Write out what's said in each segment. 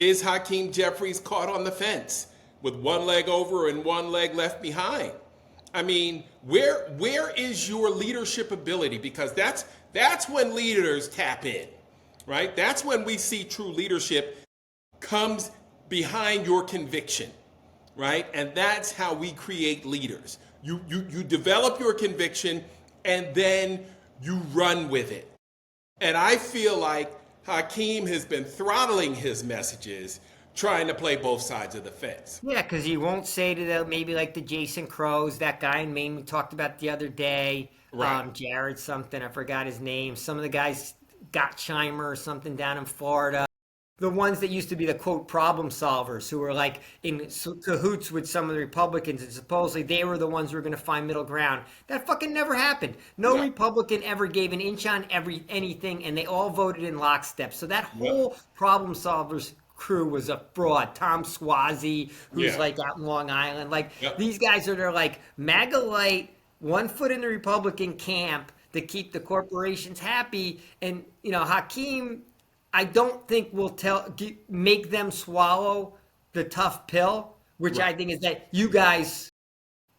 Is Hakeem Jeffries caught on the fence with one leg over and one leg left behind? I mean, where is your leadership ability? Because that's when leaders tap in, right? That's when we see true leadership comes behind your conviction, right? And that's how we create leaders. You develop your conviction and then you run with it. And I feel like Hakeem has been throttling his messages, trying to play both sides of the fence. Yeah, because he won't say to the maybe like the Jason Crows, that guy in Maine we talked about the other day, Right. Jared something, I forgot his name. Some of the guys, Gottsheimer or something down in Florida. The ones that used to be the quote problem solvers who were like in cahoots with some of the Republicans, and supposedly they were the ones who were going to find middle ground. That fucking never happened. No Yeah. Republican ever gave an inch on anything, and they all voted in lockstep. So that Yeah. whole problem solvers crew was a fraud. Tom Swazi, who's Yeah. like out in Long Island, like Yep. these guys are they're like MAGA-lite, one foot in the Republican camp to keep the corporations happy, and Hakeem, I don't think will make them swallow the tough pill, which I Right. think is that you guys,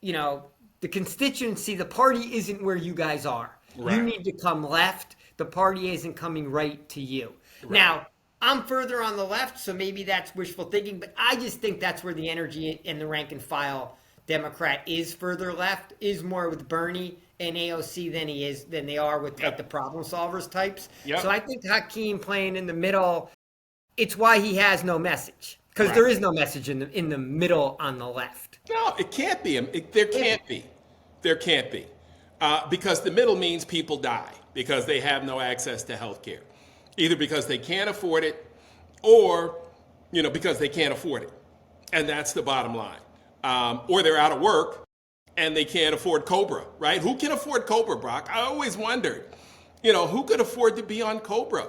the constituency, the party isn't where you guys are. Right. You need to come left. The party isn't coming right to you. Right. Now, I'm further on the left, so maybe that's wishful thinking, but I just think that's where the energy in the rank and file Democrat is further left, is more with Bernie and AOC than they are with like the problem solvers types. Yep. So I think Hakeem playing in the middle, it's why he has no message. Because Right. there is no message in the middle on the left. No, it can't be. There can't be. There can't be. Because the middle means people die because they have no access to health care. Either because they can't afford it or, because they can't afford it. And that's the bottom line. Or they're out of work and they can't afford Cobra, right? Who can afford Cobra, Brock? I always wondered, who could afford to be on Cobra?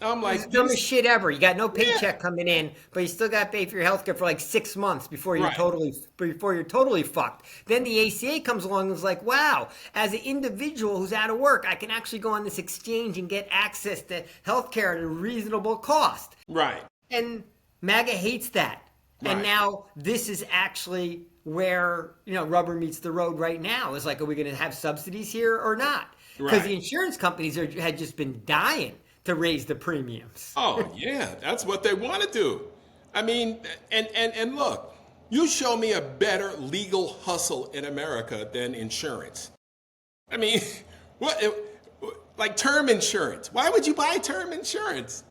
I'm like, It's the dumbest shit ever. You got no paycheck coming in, but you still got to pay for your healthcare for like 6 months before you're Right. totally fucked. Then the ACA comes along and is like, wow, as an individual who's out of work, I can actually go on this exchange and get access to healthcare at a reasonable cost. Right. And MAGA hates that. And Right. now this is actually where, rubber meets the road right now. It's like, are we going to have subsidies here or not? Because Right. the insurance companies had just been dying to raise the premiums. Oh, yeah, that's what they want to do. I mean, and look, you show me a better legal hustle in America than insurance. I mean, like term insurance. Why would you buy term insurance?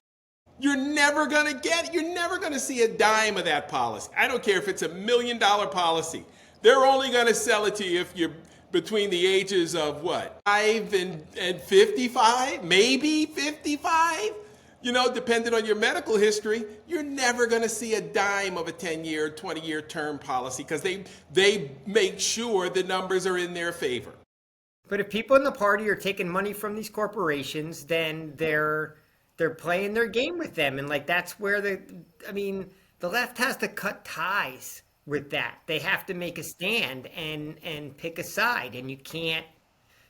You're never going to see a dime of that policy. I don't care if it's $1 million policy. They're only going to sell it to you if you're between the ages of what? 5 and 55, maybe 55, depending on your medical history. You're never going to see a dime of a 10-year, 20-year term policy because they make sure the numbers are in their favor. But if people in the party are taking money from these corporations, then they're playing their game with them. And like that's where the left has to cut ties with that. They have to make a stand and pick a side, and you can't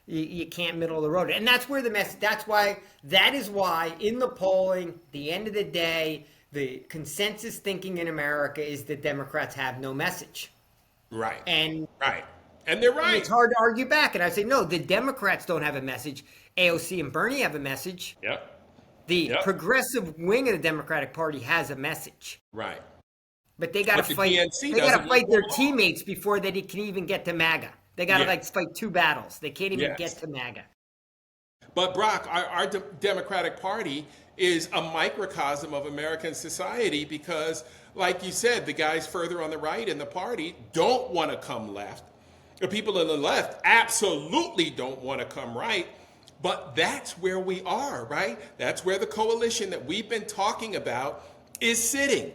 middle of the road. And that's where that is why in the polling, the end of the day, the consensus thinking in America is that Democrats have no message. Right. And they're right. it's hard to argue back. And I say, no, the Democrats don't have a message. AOC and Bernie have a message. Yep. The progressive wing of the Democratic Party has a message. Right. But they got to fight. DNC They got to doesn't fight their want- teammates before they can even get to MAGA. They got to Yes. fight two battles. They can't even Yes. get to MAGA. But Brock, our Democratic Party is a microcosm of American society because, like you said, the guys further on the right in the party don't want to come left. The people on the left absolutely don't want to come right. But that's where we are, right? That's where the coalition that we've been talking about is sitting.